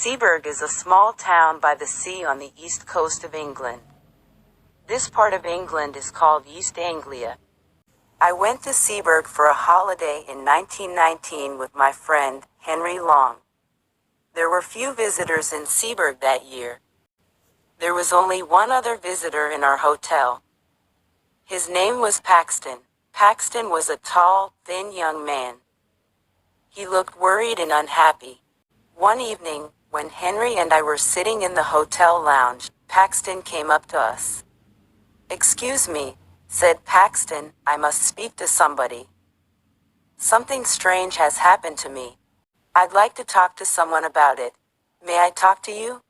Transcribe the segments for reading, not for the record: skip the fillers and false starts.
Seaburg is a small town by the sea on the east coast of England. This part of England is called East Anglia. I went to Seaburg for a holiday in 1919 with my friend, Henry Long. There were few visitors in Seaburg that year. There was only one other visitor in our hotel. His name was Paxton. Paxton was a tall, thin young man. He looked worried and unhappy. One evening, when Henry and I were sitting in the hotel lounge, Paxton came up to us. "Excuse me," said Paxton, "I must speak to somebody. Something strange has happened to me. I'd like to talk to someone about it. May I talk to you?"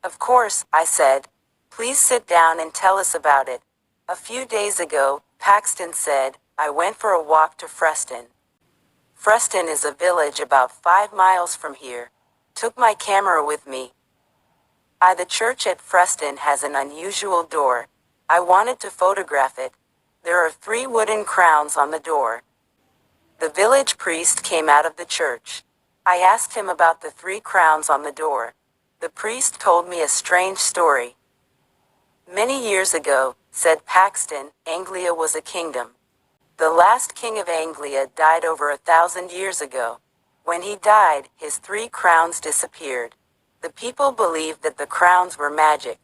"Of course," I said. "Please sit down and tell us about it." "A few days ago," Paxton said, "I went for a walk to Freston. Freston is a village about 5 miles from here. Took my camera with me. The church at Freston has an unusual door. I wanted to photograph it. There are 3 wooden crowns on the door." The village priest came out of the church. I asked him about the 3 crowns on the door. The priest told me a strange story. "Many years ago," said Paxton, "Anglia was a kingdom. The last king of Anglia died over 1,000 years ago. When he died, his 3 crowns disappeared. The people believed that the crowns were magic.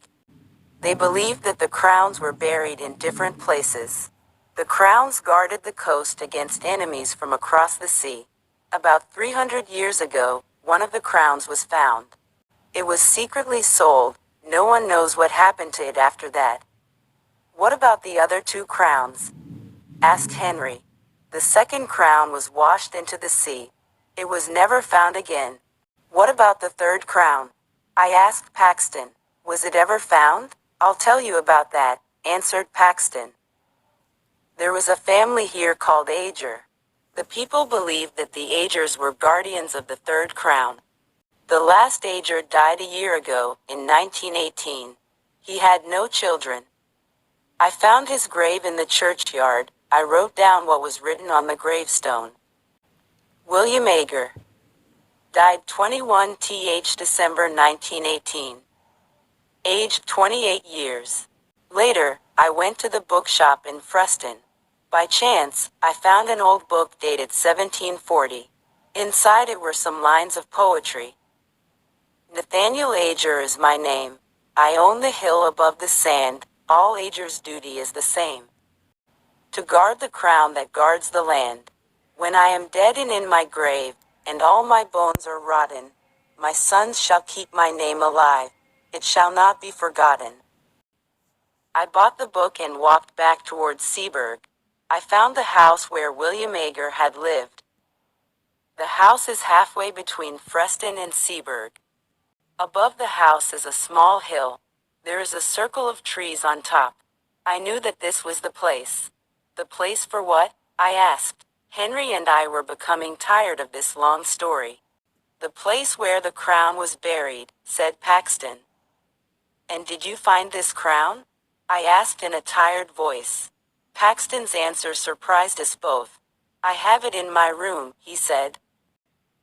They believed that the crowns were buried in different places. The crowns guarded the coast against enemies from across the sea. About 300 years ago, one of the crowns was found. It was secretly sold. No one knows what happened to it after that." "What about the other 2 crowns?" asked Henry. "The second crown was washed into the sea. It was never found again." "What about the 3rd crown?" I asked Paxton. "Was it ever found?" "I'll tell you about that," answered Paxton. "There was a family here called Ager. The people believed that the Agers were guardians of the 3rd crown. The last Ager died a year ago, in 1918. He had no children. I found his grave in the churchyard. I wrote down what was written on the gravestone. William Ager. Died 21th December 1918. Aged 28 years. Later, I went to the bookshop in Freston. By chance, I found an old book dated 1740. Inside it were some lines of poetry. "Nathaniel Ager is my name. I own the hill above the sand. All Ager's duty is the same. To guard the crown that guards the land. When I am dead and in my grave, and all my bones are rotten, my sons shall keep my name alive. It shall not be forgotten." I bought the book and walked back towards Seaburg. I found the house where William Ager had lived. The house is halfway between Freston and Seaburg. Above the house is a small hill. There is a circle of trees on top. I knew that this was the place. "The place for what?" I asked. Henry and I were becoming tired of this long story. "The place where the crown was buried," said Paxton. "And did you find this crown?" I asked in a tired voice. Paxton's answer surprised us both. "I have it in my room," he said.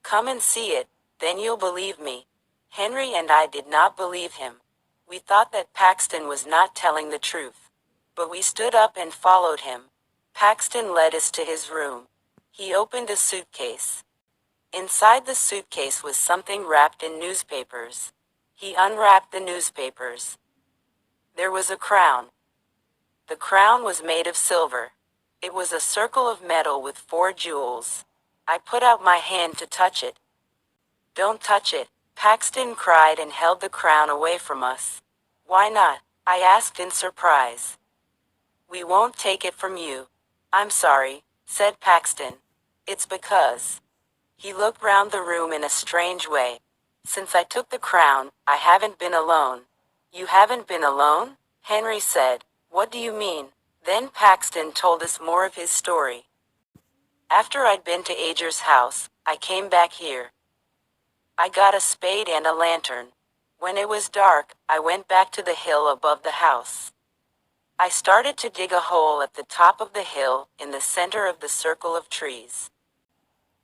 "Come and see it, then you'll believe me." Henry and I did not believe him. We thought that Paxton was not telling the truth. But we stood up and followed him. Paxton led us to his room. He opened a suitcase. Inside the suitcase was something wrapped in newspapers. He unwrapped the newspapers. There was a crown. The crown was made of silver. It was a circle of metal with 4 jewels. I put out my hand to touch it. "Don't touch it," Paxton cried and held the crown away from us. "Why not?" I asked in surprise. "We won't take it from you." "I'm sorry," said Paxton. "It's because." He looked round the room in a strange way. "Since I took the crown, I haven't been alone." "You haven't been alone?" Henry said. "What do you mean?" Then Paxton told us more of his story. "After I'd been to Ager's house, I came back here. I got a spade and a lantern. When it was dark, I went back to the hill above the house. I started to dig a hole at the top of the hill, in the center of the circle of trees.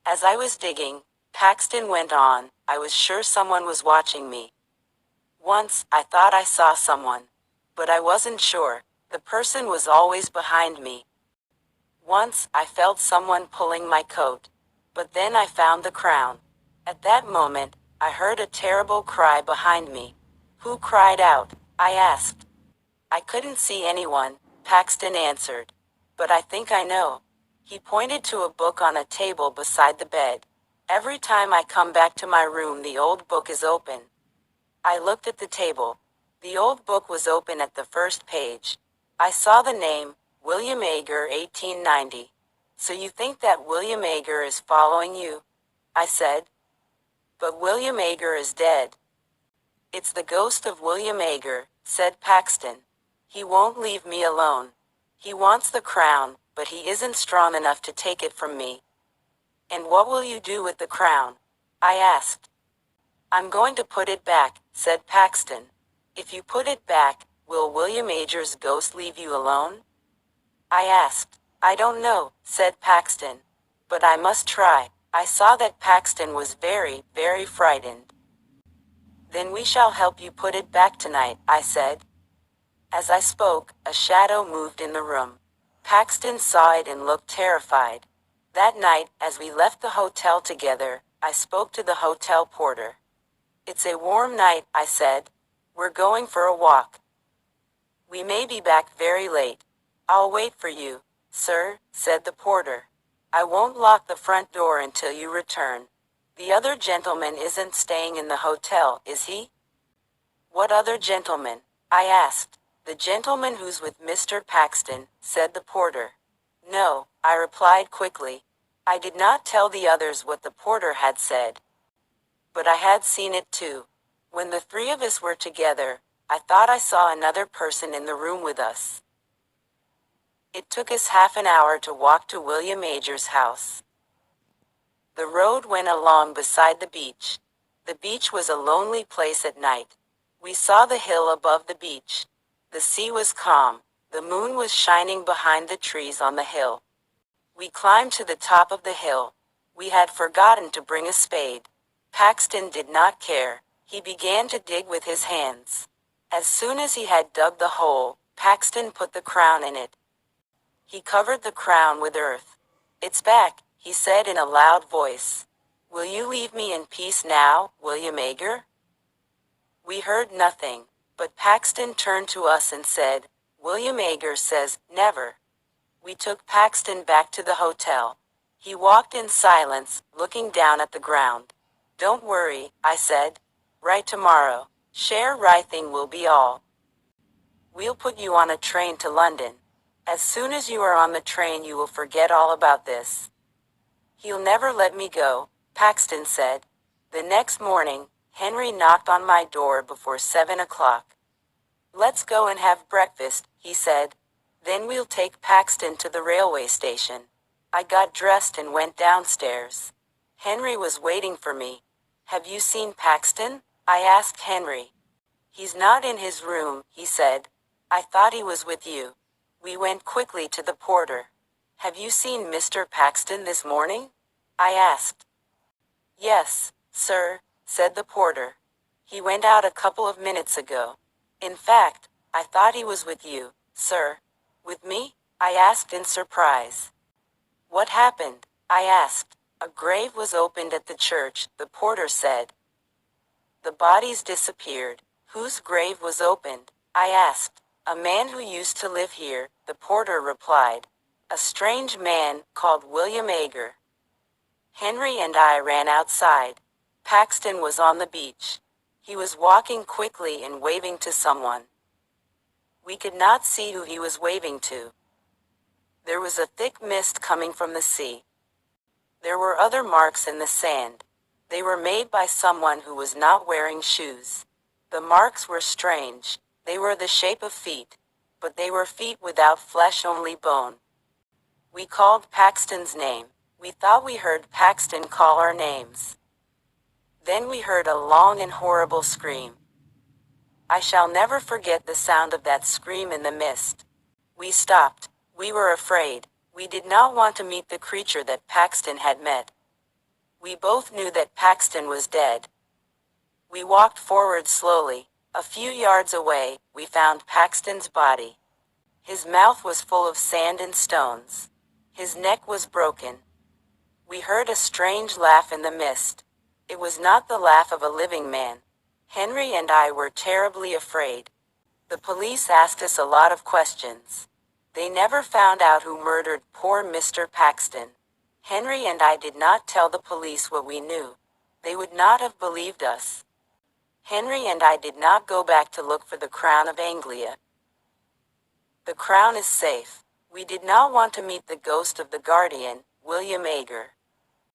As I was digging, Paxton went on, I was sure someone was watching me. Once, I thought I saw someone. But I wasn't sure. The person was always behind me. Once, I felt someone pulling my coat. But then I found the crown. At that moment, I heard a terrible cry behind me. Who cried out? I asked. I couldn't see anyone, Paxton answered. But I think I know. He pointed to a book on a table beside the bed. Every time I come back to my room, the old book is open. I looked at the table. The old book was open at the first page. I saw the name, William Ager, 1890. So you think that William Ager is following you? I said. But William Ager is dead. It's the ghost of William Ager, said Paxton. He won't leave me alone. He wants the crown, but he isn't strong enough to take it from me. And what will you do with the crown? I asked. I'm going to put it back, said Paxton. If you put it back, will William Ager's ghost leave you alone? I asked. I don't know, said Paxton. But I must try. I saw that Paxton was very, very frightened. Then we shall help you put it back tonight, I said. As I spoke, a shadow moved in the room. Paxton saw it and looked terrified. That night, as we left the hotel together, I spoke to the hotel porter. It's a warm night, I said. We're going for a walk. We may be back very late. I'll wait for you, sir, said the porter. I won't lock the front door until you return. The other gentleman isn't staying in the hotel, is he? What other gentleman? I asked. The gentleman who's with Mr. Paxton, said the porter. No, I replied quickly. I did not tell the others what the porter had said. But I had seen it too. When the three of us were together, I thought I saw another person in the room with us. It took us half an hour to walk to William Ager's house. The road went along beside the beach. The beach was a lonely place at night. We saw the hill above the beach. The sea was calm. The moon was shining behind the trees on the hill. We climbed to the top of the hill. We had forgotten to bring a spade. Paxton did not care. He began to dig with his hands. As soon as he had dug the hole, Paxton put the crown in it. He covered the crown with earth. It's back, he said in a loud voice. Will you leave me in peace now, William Ager? We heard nothing, but Paxton turned to us and said, William Ager says, never. We took Paxton back to the hotel. He walked in silence, looking down at the ground. Don't worry, I said. Right tomorrow. Share writhing will be all. We'll put you on a train to London. As soon as you are on the train you will forget all about this. He'll never let me go, Paxton said. The next morning, Henry knocked on my door before 7 o'clock. Let's go and have breakfast, he said. Then we'll take Paxton to the railway station. I got dressed and went downstairs. Henry was waiting for me. Have you seen Paxton? I asked Henry. He's not in his room, he said. I thought he was with you. We went quickly to the porter. Have you seen Mr. Paxton this morning? I asked. Yes, sir, said the porter. He went out a couple of minutes ago. In fact, I thought he was with you, sir. With me? I asked in surprise. What happened? I asked. A grave was opened at the church, the porter said. The bodies disappeared. Whose grave was opened? I asked. A man who used to live here, the porter replied. A strange man, called William Ager. Henry and I ran outside. Paxton was on the beach. He was walking quickly and waving to someone. We could not see who he was waving to. There was a thick mist coming from the sea. There were other marks in the sand. They were made by someone who was not wearing shoes. The marks were strange. They were the shape of feet, but they were feet without flesh, only bone. We called Paxton's name. We thought we heard Paxton call our names. Then we heard a long and horrible scream. I shall never forget the sound of that scream in the mist. We stopped. We were afraid. We did not want to meet the creature that Paxton had met. We both knew that Paxton was dead. We walked forward slowly. A few yards away, we found Paxton's body. His mouth was full of sand and stones. His neck was broken. We heard a strange laugh in the mist. It was not the laugh of a living man. Henry and I were terribly afraid. The police asked us a lot of questions. They never found out who murdered poor Mr. Paxton. Henry and I did not tell the police what we knew. They would not have believed us. Henry and I did not go back to look for the crown of Anglia. The crown is safe. We did not want to meet the ghost of the guardian, William Ager.